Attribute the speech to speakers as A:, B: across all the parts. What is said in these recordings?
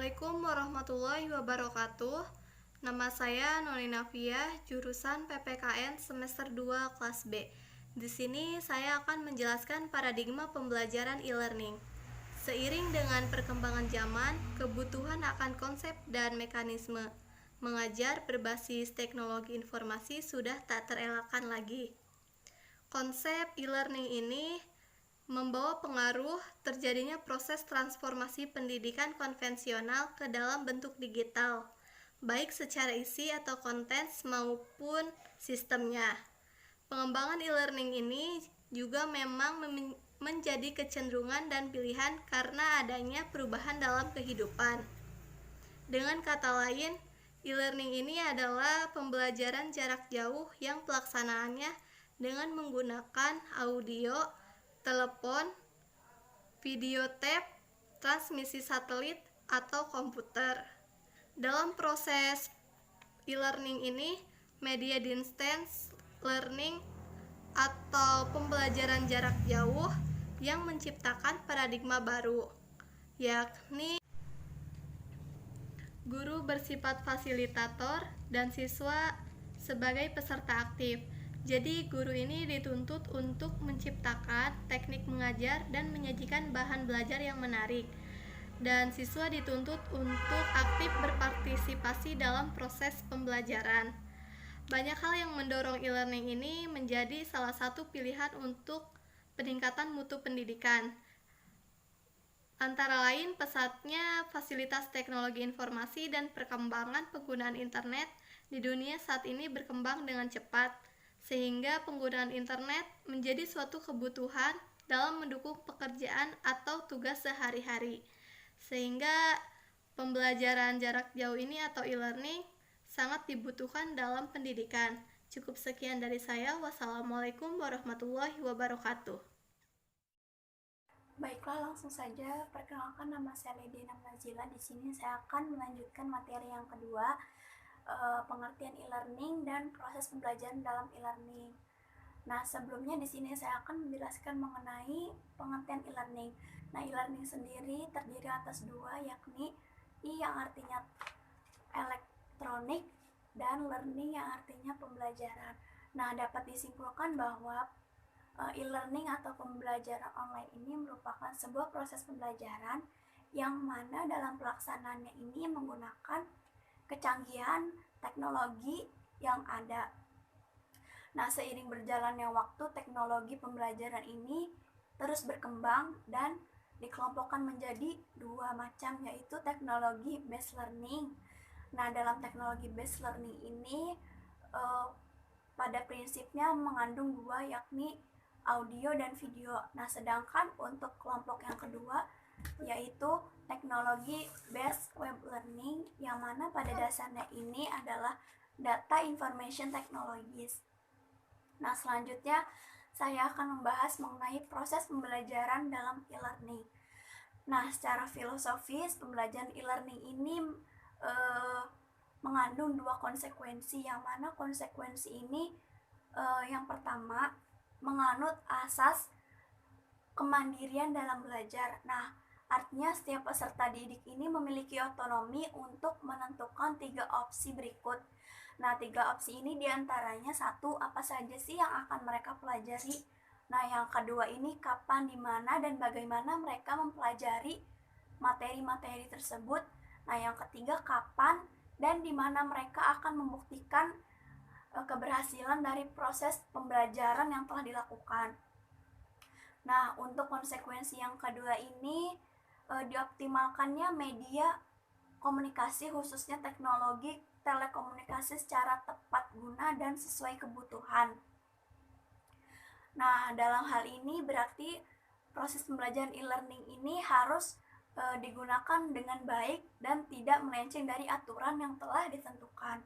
A: Assalamualaikum warahmatullahi wabarakatuh. Nama saya Noni Nafiah, jurusan PPKN semester 2 kelas B. Di sini saya akan menjelaskan paradigma pembelajaran e-learning. Seiring dengan perkembangan zaman, kebutuhan akan konsep dan mekanisme mengajar berbasis teknologi informasi sudah tak terelakkan lagi. Konsep e-learning ini membawa pengaruh terjadinya proses transformasi pendidikan konvensional ke dalam bentuk digital, baik secara isi atau konten maupun sistemnya. Pengembangan e-learning ini juga memang menjadi kecenderungan dan pilihan karena adanya perubahan dalam kehidupan. Dengan kata lain, e-learning ini adalah pembelajaran jarak jauh yang pelaksanaannya dengan menggunakan audio, telepon, video tape, transmisi satelit, atau komputer. Dalam proses e-learning ini, media distance learning atau pembelajaran jarak jauh yang menciptakan paradigma baru, yakni guru bersifat fasilitator dan siswa sebagai peserta aktif. Jadi guru ini dituntut untuk menciptakan teknik mengajar dan menyajikan bahan belajar yang menarik. Dan siswa dituntut untuk aktif berpartisipasi dalam proses pembelajaran. Banyak hal yang mendorong e-learning ini menjadi salah satu pilihan untuk peningkatan mutu pendidikan. Antara lain pesatnya fasilitas teknologi informasi dan perkembangan penggunaan internet di dunia saat ini berkembang dengan cepat, sehingga penggunaan internet menjadi suatu kebutuhan dalam mendukung pekerjaan atau tugas sehari-hari. Sehingga pembelajaran jarak jauh ini atau e-learning sangat dibutuhkan dalam pendidikan. Cukup sekian dari saya. Wassalamualaikum warahmatullahi wabarakatuh.
B: Baiklah, langsung saja. Perkenalkan, nama saya Ledina Nazila. Di sini saya akan melanjutkan materi yang kedua, pengertian e-learning dan proses pembelajaran dalam e-learning. Nah, sebelumnya di sini saya akan menjelaskan mengenai pengertian e-learning. Nah, e-learning sendiri terdiri atas dua, yakni e yang artinya elektronik dan learning yang artinya pembelajaran. Nah, dapat disimpulkan bahwa e-learning atau pembelajaran online ini merupakan sebuah proses pembelajaran yang mana dalam pelaksanaannya ini menggunakan kecanggihan teknologi yang ada. Nah, seiring berjalannya waktu, teknologi pembelajaran ini terus berkembang dan dikelompokkan menjadi dua macam, yaitu teknologi based learning. Nah, dalam teknologi based learning ini pada prinsipnya mengandung dua, yakni audio dan video. Nah, sedangkan untuk kelompok yang kedua yaitu teknologi based web learning, yang mana pada dasarnya ini adalah data information technologies. Nah, selanjutnya saya akan membahas mengenai proses pembelajaran dalam e-learning. Nah, secara filosofis pembelajaran e-learning ini mengandung dua konsekuensi, yang mana konsekuensi ini yang pertama menganut asas kemandirian dalam belajar. Nah, artinya setiap peserta didik ini memiliki otonomi untuk menentukan 3 opsi berikut. Nah, 3 opsi ini diantaranya satu, apa saja sih yang akan mereka pelajari. Nah, yang kedua ini kapan, di mana, dan bagaimana mereka mempelajari materi-materi tersebut. Nah, yang ketiga kapan dan di mana mereka akan membuktikan keberhasilan dari proses pembelajaran yang telah dilakukan. Nah, untuk konsekuensi yang kedua ini dioptimalkannya media komunikasi, khususnya teknologi telekomunikasi secara tepat guna dan sesuai kebutuhan. Nah, dalam hal ini berarti proses pembelajaran e-learning ini harus digunakan dengan baik dan tidak melenceng dari aturan yang telah ditentukan.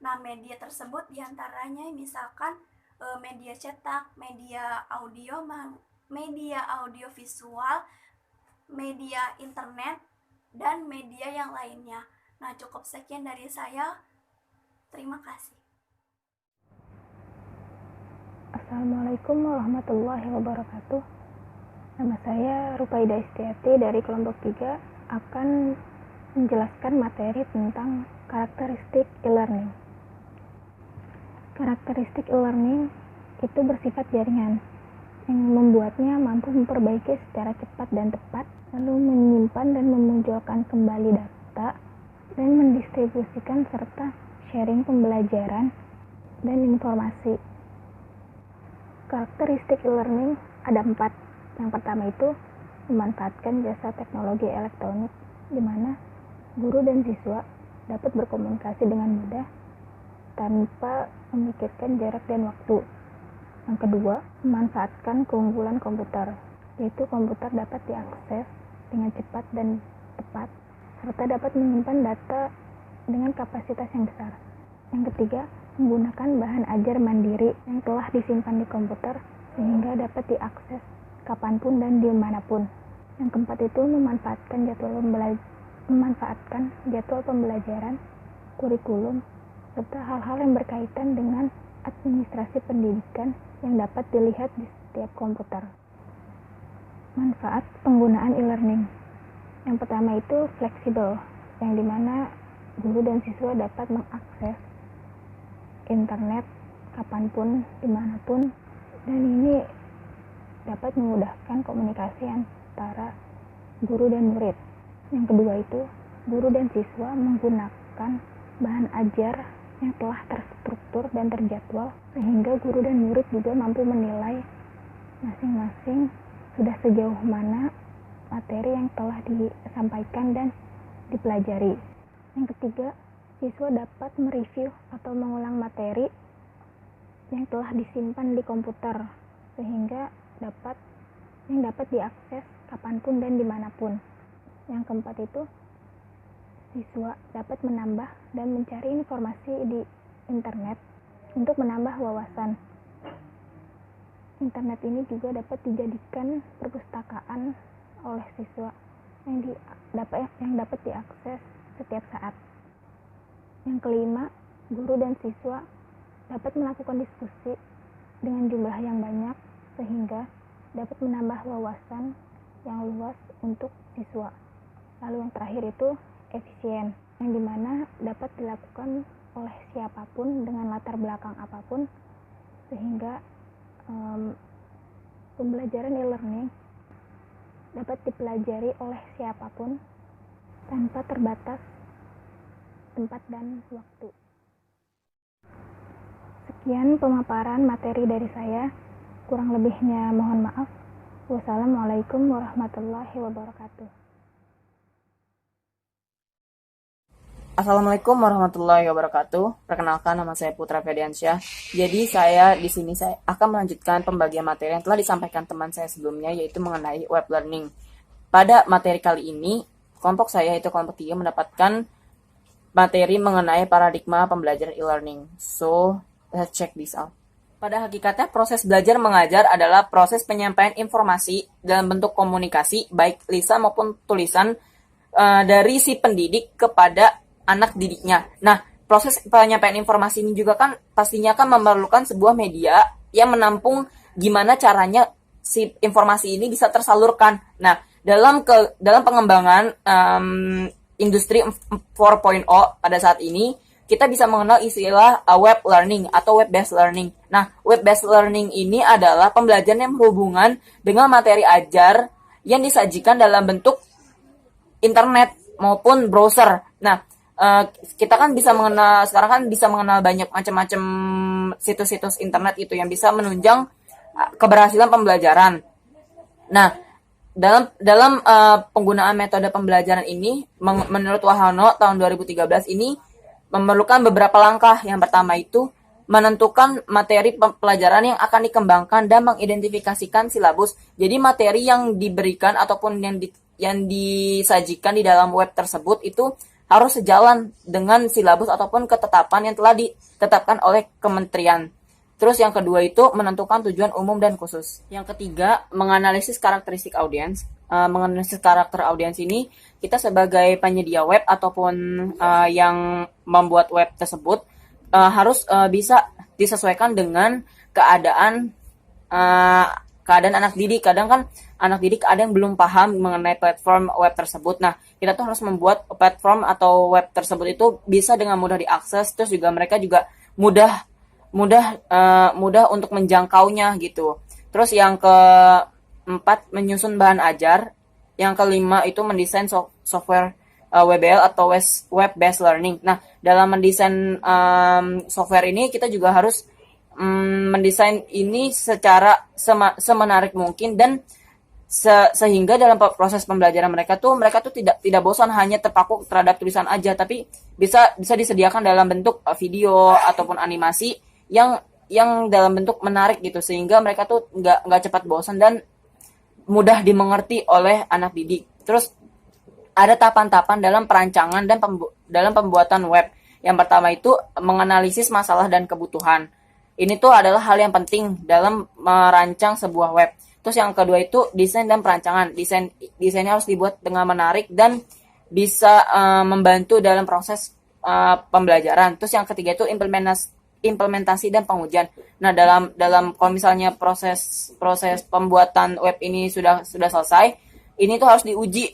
B: Nah, media tersebut diantaranya misalkan media cetak, media audio, media audiovisual, media internet, dan media yang lainnya. Nah, cukup sekian dari saya. Terima kasih.
C: Assalamualaikum warahmatullahi wabarakatuh. Nama saya Rupaidah Istiati dari kelompok 3 akan menjelaskan materi tentang karakteristik e-learning. Karakteristik e-learning itu bersifat jaringan yang membuatnya mampu memperbaiki secara cepat dan tepat, lalu menyimpan dan memunculkan kembali data, dan mendistribusikan serta sharing pembelajaran dan informasi. Karakteristik e-learning ada 4. Yang pertama itu memanfaatkan jasa teknologi elektronik, di mana guru dan siswa dapat berkomunikasi dengan mudah tanpa memikirkan jarak dan waktu. Yang kedua, memanfaatkan keunggulan komputer, yaitu komputer dapat diakses dengan cepat dan tepat, serta dapat menyimpan data dengan kapasitas yang besar. Yang ketiga, menggunakan bahan ajar mandiri yang telah disimpan di komputer sehingga dapat diakses kapanpun dan dimanapun. Yang keempat itu memanfaatkan jadwal pembelajaran, kurikulum, serta hal-hal yang berkaitan dengan administrasi pendidikan yang dapat dilihat di setiap komputer. Manfaat penggunaan e-learning. Yang pertama itu fleksibel, yang dimana guru dan siswa dapat mengakses internet kapanpun, dimanapun, dan ini dapat memudahkan komunikasi antara guru dan murid. Yang kedua itu, guru dan siswa menggunakan bahan ajar yang telah terstruktur dan terjadwal, sehingga guru dan murid juga mampu menilai masing-masing sudah sejauh mana materi yang telah disampaikan dan dipelajari. Yang ketiga, siswa dapat mereview atau mengulang materi yang telah disimpan di komputer, sehingga dapat diakses kapanpun dan dimanapun. Yang keempat itu, siswa dapat menambah dan mencari informasi di internet untuk menambah wawasan. Internet ini juga dapat dijadikan perpustakaan oleh siswa yang dapat diakses setiap saat. Yang kelima, guru dan siswa dapat melakukan diskusi dengan jumlah yang banyak sehingga dapat menambah wawasan yang luas untuk siswa. Lalu yang terakhir itu efisien, yang dimana dapat dilakukan oleh siapapun dengan latar belakang apapun, sehingga pembelajaran e-learning dapat dipelajari oleh siapapun tanpa terbatas tempat dan waktu. Sekian pemaparan materi dari saya, kurang lebihnya mohon maaf. Wassalamualaikum warahmatullahi wabarakatuh.
D: Assalamualaikum warahmatullahi wabarakatuh. Perkenalkan, nama saya Putra Fediansyah. Jadi saya akan melanjutkan pembagian materi yang telah disampaikan teman saya sebelumnya, yaitu mengenai web learning. Pada materi kali ini, kelompok saya yaitu kelompok 3 mendapatkan materi mengenai paradigma pembelajaran e-learning. So, let's check this out. Pada hakikatnya, proses belajar mengajar adalah proses penyampaian informasi dalam bentuk komunikasi, baik lisan maupun tulisan, dari si pendidik kepada anak didiknya. Nah, proses penyampaian informasi ini juga kan pastinya kan memerlukan sebuah media yang menampung gimana caranya si informasi ini bisa tersalurkan. Nah, dalam pengembangan industri 4.0 pada saat ini, kita bisa mengenal istilah web learning atau web-based learning. Nah, web-based learning ini adalah pembelajaran yang berhubungan dengan materi ajar yang disajikan dalam bentuk internet maupun browser. Nah, kita kan sekarang kan bisa mengenal banyak macam-macam situs-situs internet itu yang bisa menunjang keberhasilan pembelajaran. Nah, dalam penggunaan metode pembelajaran ini, menurut Wahano tahun 2013 ini memerlukan beberapa langkah. Yang pertama itu menentukan materi pelajaran yang akan dikembangkan dan mengidentifikasikan silabus. Jadi materi yang diberikan ataupun yang disajikan di dalam web tersebut itu harus sejalan dengan silabus ataupun ketetapan yang telah ditetapkan oleh kementerian. Terus yang kedua itu menentukan tujuan umum dan khusus. Yang ketiga, menganalisis karakteristik audiens. Menganalisis karakter audiens ini, kita sebagai penyedia web ataupun yang membuat web tersebut harus bisa disesuaikan dengan keadaan keadaan anak didik. Kadang kan anak didik ada yang belum paham mengenai platform web tersebut. Nah, kita tuh harus membuat platform atau web tersebut itu bisa dengan mudah diakses, terus juga mereka juga mudah mudah untuk menjangkaunya gitu. Terus yang keempat, menyusun bahan ajar. Yang kelima itu mendesain software WBL atau web based learning. Nah, dalam mendesain software ini kita juga harus mendesain ini secara semenarik mungkin dan sehingga dalam proses pembelajaran mereka tuh tidak bosan hanya terpaku terhadap tulisan aja, tapi bisa disediakan dalam bentuk video ataupun animasi yang dalam bentuk menarik gitu, sehingga mereka tuh nggak cepat bosan dan mudah dimengerti oleh anak didik. Terus ada tahapan-tahapan dalam perancangan dan dalam pembuatan web. Yang pertama itu menganalisis masalah dan kebutuhan. Ini tuh adalah hal yang penting dalam merancang sebuah web. Terus yang kedua itu desain dan perancangan. Desainnya harus dibuat dengan menarik dan bisa membantu dalam proses pembelajaran. Terus yang ketiga itu implementasi dan pengujian. Nah, dalam kalau misalnya proses pembuatan web ini sudah selesai, ini tuh harus diuji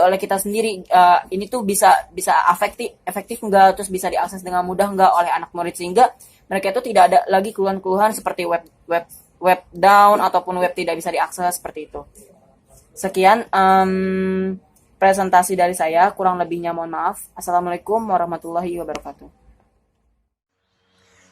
D: oleh kita sendiri. Ini tuh bisa efektif enggak, terus bisa diakses dengan mudah enggak oleh anak murid, sehingga mereka itu tidak ada lagi keluhan-keluhan seperti web down ataupun web tidak bisa diakses seperti itu. Sekian presentasi dari saya, kurang lebihnya mohon maaf. Assalamualaikum warahmatullahi wabarakatuh.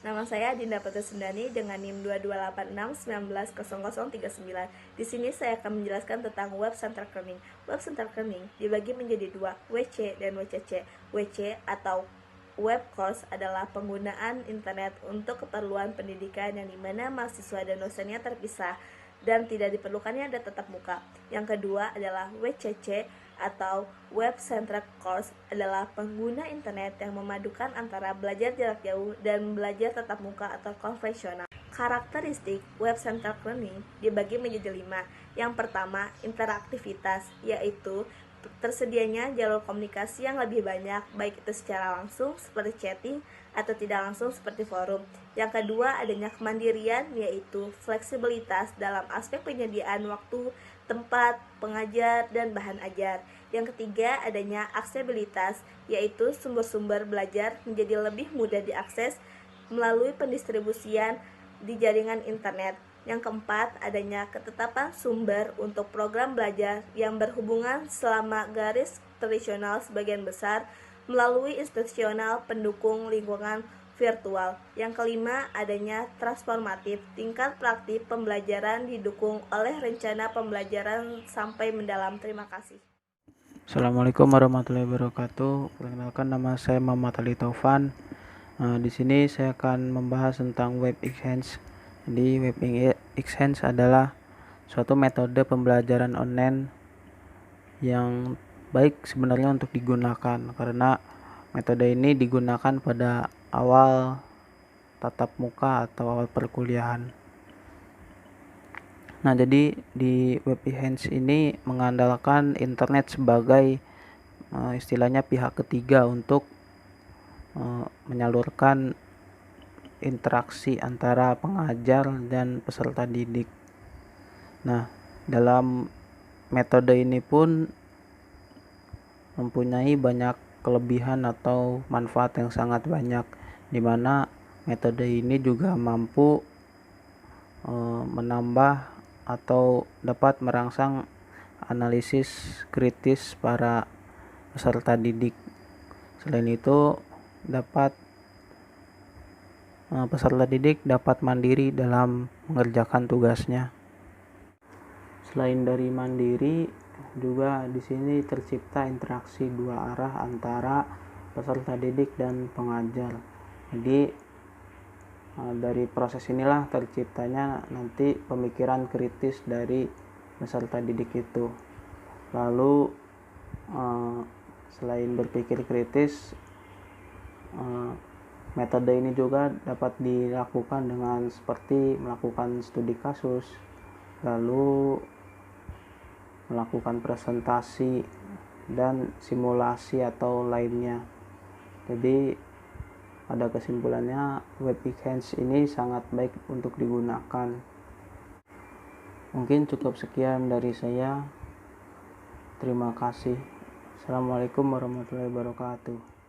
E: Nama saya Dinda Putusundani dengan NIM 2286190039. Di sini saya akan menjelaskan tentang Web Centered Learning. Web Centered Learning dibagi menjadi dua, WC dan WCC. WC atau Web Course adalah penggunaan internet untuk keperluan pendidikan yang dimana mahasiswa dan dosennya terpisah dan tidak diperlukannya ada tatap muka. Yang kedua adalah WCC atau Web Centered Course adalah pengguna internet yang memadukan antara belajar jarak jauh dan belajar tatap muka atau konvensional. Karakteristik Web Centered Learning dibagi menjadi 5. Yang pertama, interaktivitas, yaitu tersedianya jalur komunikasi yang lebih banyak, baik itu secara langsung seperti chatting atau tidak langsung seperti forum. Yang kedua, adanya kemandirian, yaitu fleksibilitas dalam aspek penyediaan waktu, tempat, pengajar, dan bahan ajar. Yang ketiga, adanya aksesibilitas, yaitu sumber-sumber belajar menjadi lebih mudah diakses melalui pendistribusian di jaringan internet. Yang keempat, adanya ketetapan sumber untuk program belajar yang berhubungan selama garis tradisional sebagian besar melalui institusional pendukung lingkungan virtual. Yang kelima, adanya transformatif, tingkat praktik pembelajaran didukung oleh rencana pembelajaran sampai mendalam. Terima kasih.
F: Assalamualaikum warahmatullahi wabarakatuh. Perkenalkan, nama saya Muhammad Ali Taufan. Di sini saya akan membahas tentang Web Exchange. Jadi Web Exchange adalah suatu metode pembelajaran online yang baik sebenarnya untuk digunakan, karena metode ini digunakan pada awal tatap muka atau awal perkuliahan. Nah, jadi di Web Exchange ini mengandalkan internet sebagai istilahnya pihak ketiga untuk menyalurkan interaksi antara pengajar dan peserta didik. Nah, dalam metode ini pun mempunyai banyak kelebihan atau manfaat yang sangat banyak, di mana metode ini juga mampu menambah atau dapat merangsang analisis kritis para peserta didik. Selain itu, peserta didik dapat mandiri dalam mengerjakan tugasnya. Selain dari mandiri, juga di sini tercipta interaksi dua arah antara peserta didik dan pengajar. Jadi dari proses inilah terciptanya nanti pemikiran kritis dari peserta didik itu. Lalu selain berpikir kritis, metode ini juga dapat dilakukan dengan seperti melakukan studi kasus, lalu melakukan presentasi dan simulasi atau lainnya. Jadi pada kesimpulannya, Web Exchange ini sangat baik untuk digunakan. Mungkin cukup sekian dari saya. Terima kasih. Assalamualaikum warahmatullahi wabarakatuh.